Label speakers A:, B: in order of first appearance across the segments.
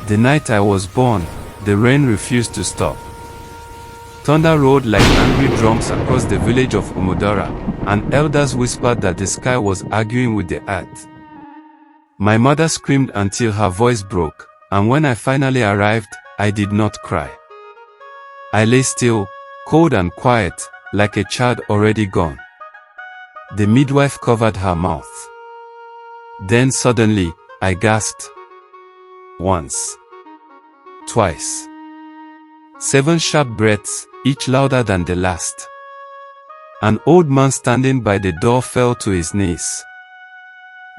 A: The night I was born, the rain refused to stop. Thunder roared like angry drums across the village of Umudara, and elders whispered that the sky was arguing with the earth. My mother screamed until her voice broke, and when I finally arrived, I did not cry. I lay still, cold and quiet, like a child already gone. The midwife covered her mouth. Then suddenly, I gasped. Once. Twice. 7 sharp breaths, each louder than the last. An old man standing by the door fell to his knees.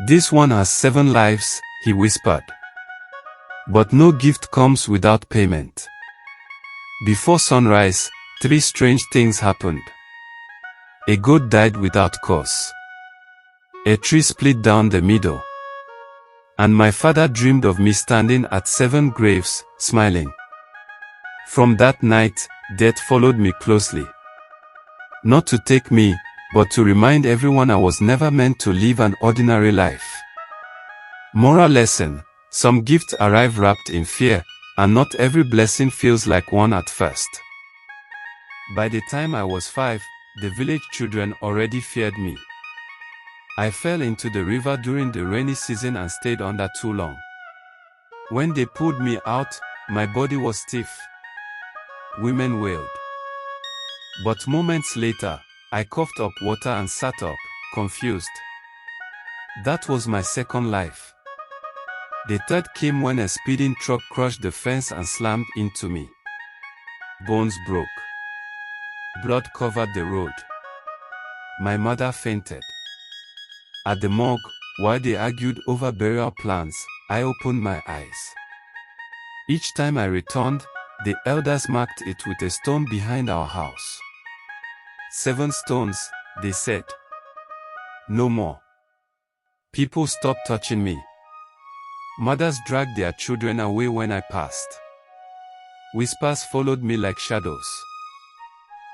A: "This one has 7 lives," he whispered. "But no gift comes without payment." Before sunrise, 3 strange things happened. A goat died without cause. A tree split down the middle. And my father dreamed of me standing at 7 graves, smiling. From that night, death followed me closely. Not to take me, but to remind everyone I was never meant to live an ordinary life. Moral lesson: some gifts arrive wrapped in fear, and not every blessing feels like one at first. By the time I was 5, the village children already feared me. I fell into the river during the rainy season and stayed under too long. When they pulled me out, my body was stiff. Women wailed. But moments later, I coughed up water and sat up, confused. That was my second life. The third came when a speeding truck crushed the fence and slammed into me. Bones broke. Blood covered the road. My mother fainted. At the morgue, while they argued over burial plans, I opened my eyes. Each time I returned, the elders marked it with a stone behind our house. 7 stones, they said. No more. People stopped touching me. Mothers dragged their children away when I passed. Whispers followed me like shadows.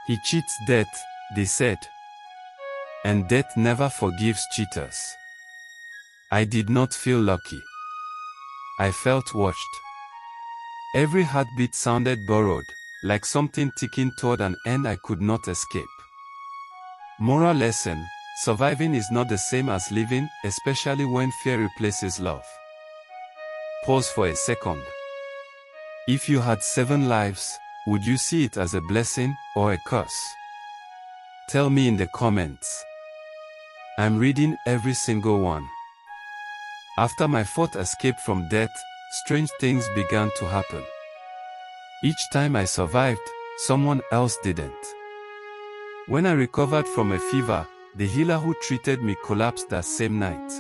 A: He cheats death, they said. And death never forgives cheaters. I did not feel lucky. I felt watched. Every heartbeat sounded borrowed, like something ticking toward an end I could not escape. Moral lesson: surviving is not the same as living, especially when fear replaces love. Pause for a second. If you had 7 lives, would you see it as a blessing or a curse? Tell me in the comments. I'm reading every single one. After my 4th escape from death, strange things began to happen. Each time I survived, someone else didn't. When I recovered from a fever, the healer who treated me collapsed that same night.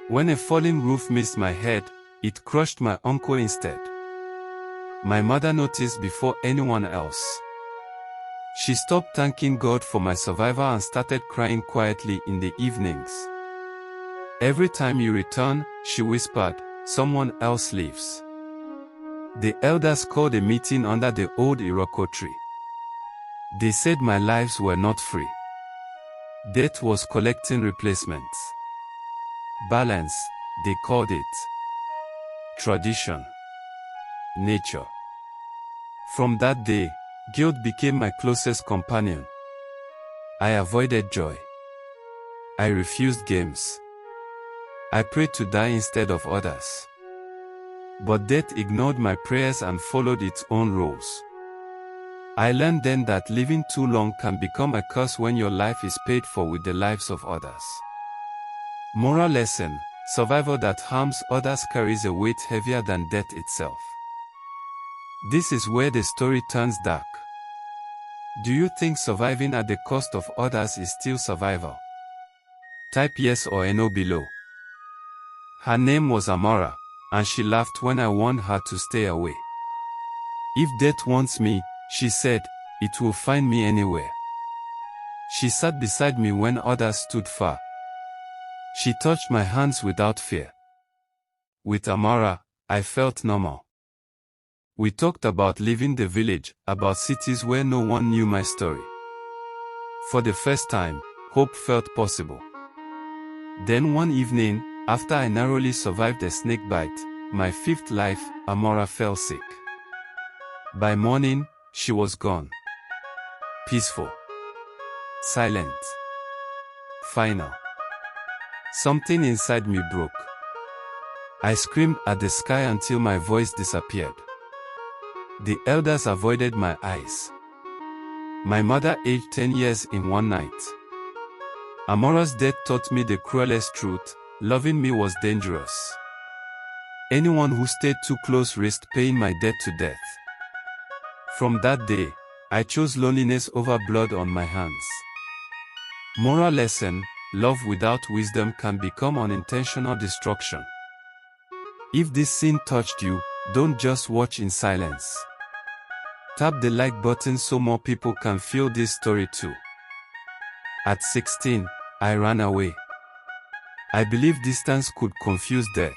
A: When a falling roof missed my head, it crushed my uncle instead. My mother noticed before anyone else. She stopped thanking God for my survival and started crying quietly in the evenings. Every time you return, she whispered, someone else lives. The elders called a meeting under the old Iroko tree. They said my lives were not free. Death was collecting replacements. Balance, they called it. Tradition. Nature. From that day, guilt became my closest companion. I avoided joy. I refused games. I prayed to die instead of others. But death ignored my prayers and followed its own rules. I learned then that living too long can become a curse when your life is paid for with the lives of others. Moral lesson: survival that harms others carries a weight heavier than death itself. This is where the story turns dark. Do you think surviving at the cost of others is still survival? Type yes or no below. Her name was Amara, and she laughed when I warned her to stay away. If death wants me, she said, it will find me anywhere. She sat beside me when others stood far. She touched my hands without fear. With Amara, I felt normal. We talked about leaving the village, about cities where no one knew my story. For the first time, hope felt possible. Then one evening, after I narrowly survived a snake bite, my fifth life, Amora fell sick. By morning, she was gone. Peaceful. Silent. Final. Something inside me broke. I screamed at the sky until my voice disappeared. The elders avoided my eyes. My mother aged 10 years in one night. Amora's death taught me the cruelest truth: loving me was dangerous. Anyone who stayed too close risked paying my debt to death. From that day, I chose loneliness over blood on my hands. Moral lesson: love without wisdom can become unintentional destruction. If this scene touched you, don't just watch in silence. Tap the like button so more people can feel this story too. At 16, I ran away. I believed distance could confuse death.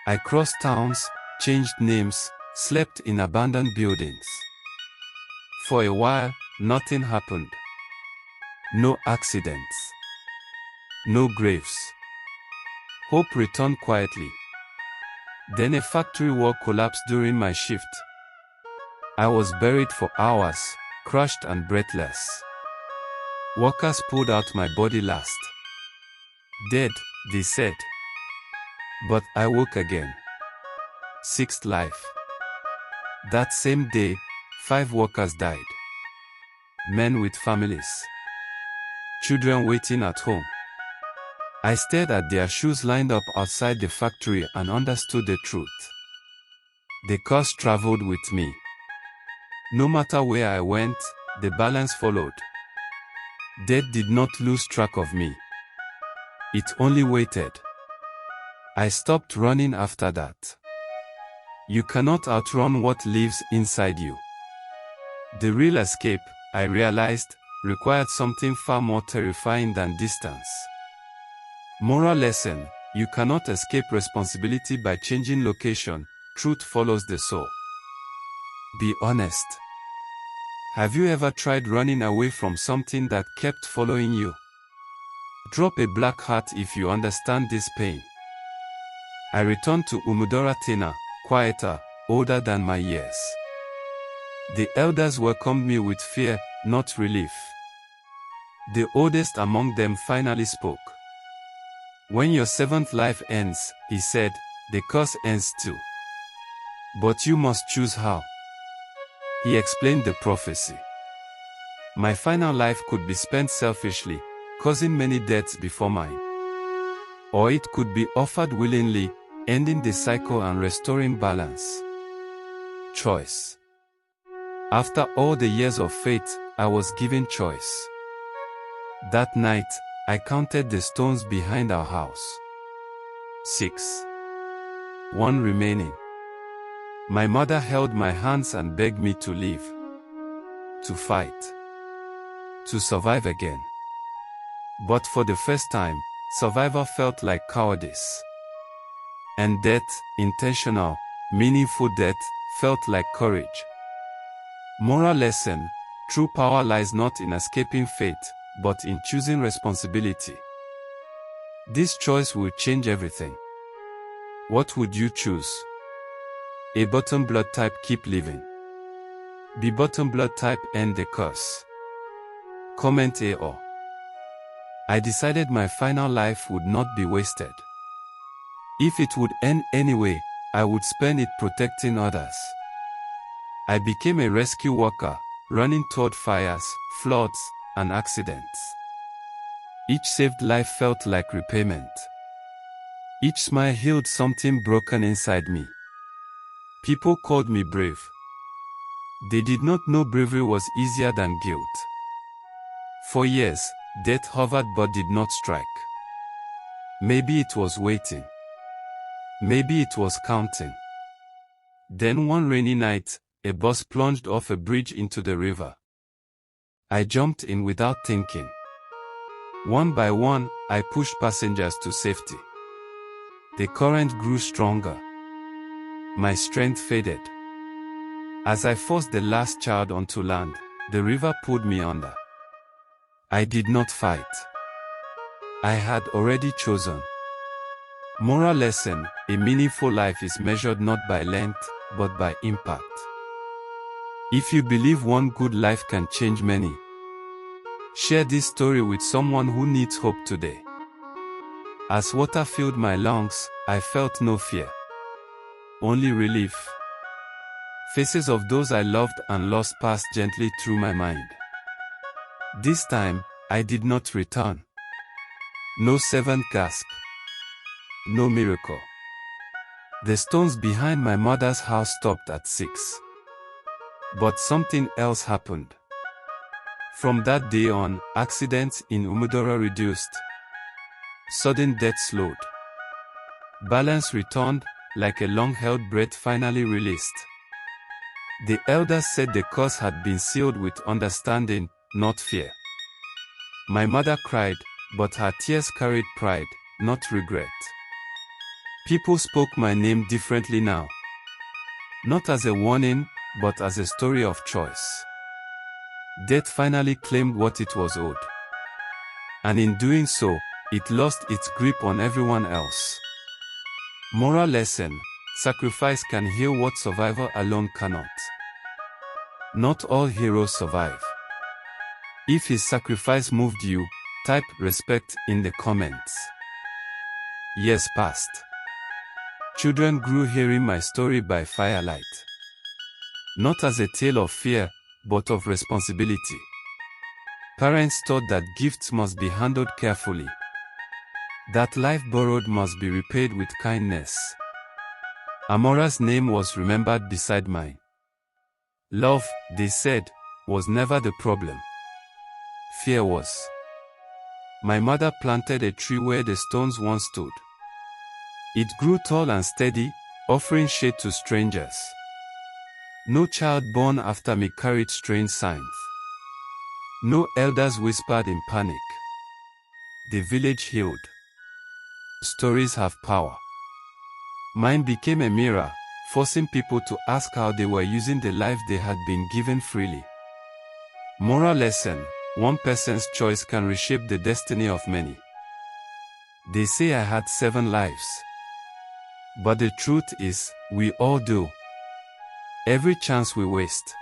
A: I crossed towns, changed names, slept in abandoned buildings. For a while, nothing happened. No accidents. No graves. Hope returned quietly. Then a factory wall collapsed during my shift. I was buried for hours, crushed and breathless. Workers pulled out my body last. Dead, they said. But I woke again. Sixth life. That same day, 5 workers died. Men with families. Children waiting at home. I stared at their shoes lined up outside the factory and understood the truth. The curse traveled with me. No matter where I went, the balance followed. Death did not lose track of me. It only waited. I stopped running after that. You cannot outrun what lives inside you. The real escape, I realized, required something far more terrifying than distance. Moral lesson: you cannot escape responsibility by changing location. Truth follows the soul. Be honest. Have you ever tried running away from something that kept following you? Drop a black heart if you understand this pain. I returned to Umudora Tena, quieter, older than my years. The elders welcomed me with fear, not relief. The oldest among them finally spoke. When your 7th life ends, he said, the curse ends too. But you must choose how. He explained the prophecy. My final life could be spent selfishly, causing many deaths before mine. Or it could be offered willingly, ending the cycle and restoring balance. Choice. After all the years of faith, I was given choice. That night, I counted the stones behind our house. 6. 1 remaining. My mother held my hands and begged me to live. To fight. To survive again. But for the first time, survival felt like cowardice. And death, intentional, meaningful death, felt like courage. Moral lesson: true power lies not in escaping fate, but in choosing responsibility. This choice will change everything. What would you choose? A bottom blood type, keep living. B bottom blood type, end the curse. Comment A or. I decided my final life would not be wasted. If it would end anyway, I would spend it protecting others. I became a rescue worker, running toward fires, floods, and accidents. Each saved life felt like repayment. Each smile healed something broken inside me. People called me brave. They did not know bravery was easier than guilt. For years, death hovered but did not strike. Maybe it was waiting. Maybe it was counting. Then one rainy night, a bus plunged off a bridge into the river. I jumped in without thinking. One by one, I pushed passengers to safety. The current grew stronger. My strength faded. As I forced the last child onto land, the river pulled me under. I did not fight. I had already chosen. Moral lesson: a meaningful life is measured not by length, but by impact. If you believe one good life can change many, share this story with someone who needs hope today. As water filled my lungs, I felt no fear, only relief. Faces of those I loved and lost passed gently through my mind. This time, I did not return. No seventh gasp. No miracle. The stones behind my mother's house stopped at 6. But something else happened. From that day on, accidents in Umudora reduced. Sudden death slowed. Balance returned, like a long-held breath finally released. The elders said the curse had been sealed with understanding, not fear. My mother cried, but her tears carried pride, not regret. People spoke my name differently now. Not as a warning, but as a story of choice. Death finally claimed what it was owed. And in doing so, it lost its grip on everyone else. Moral lesson: sacrifice can heal what survival alone cannot. Not all heroes survive. If his sacrifice moved you, type respect in the comments. Years passed. Children grew hearing my story by firelight. Not as a tale of fear, but of responsibility. Parents taught that gifts must be handled carefully. That life borrowed must be repaid with kindness. Amora's name was remembered beside mine. Love, they said, was never the problem. Fear was. My mother planted a tree where the stones once stood. It grew tall and steady, offering shade to strangers. No child born after me carried strange signs. No elders whispered in panic. The village healed. Stories have power. Mine became a mirror, forcing people to ask how they were using the life they had been given freely. Moral lesson: one person's choice can reshape the destiny of many. They say I had 7 lives. But the truth is, we all do. Every chance we waste.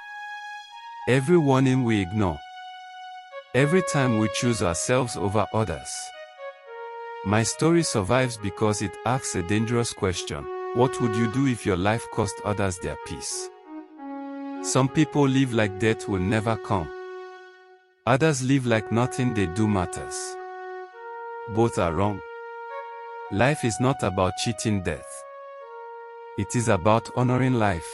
A: Every warning we ignore. Every time we choose ourselves over others. My story survives because it asks a dangerous question: what would you do if your life cost others their peace? Some people live like death will never come. Others live like nothing they do matters. Both are wrong. Life is not about cheating death. It is about honoring life.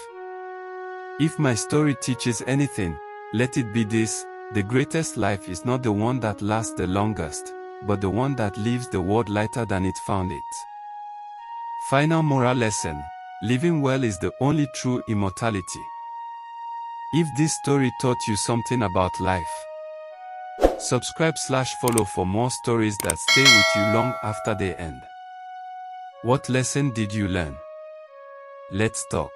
A: If my story teaches anything, let it be this: the greatest life is not the one that lasts the longest, but the one that leaves the world lighter than it found it. Final moral lesson: living well is the only true immortality. If this story taught you something about life, subscribe/follow for more stories that stay with you long after they end. What lesson did you learn? Let's talk.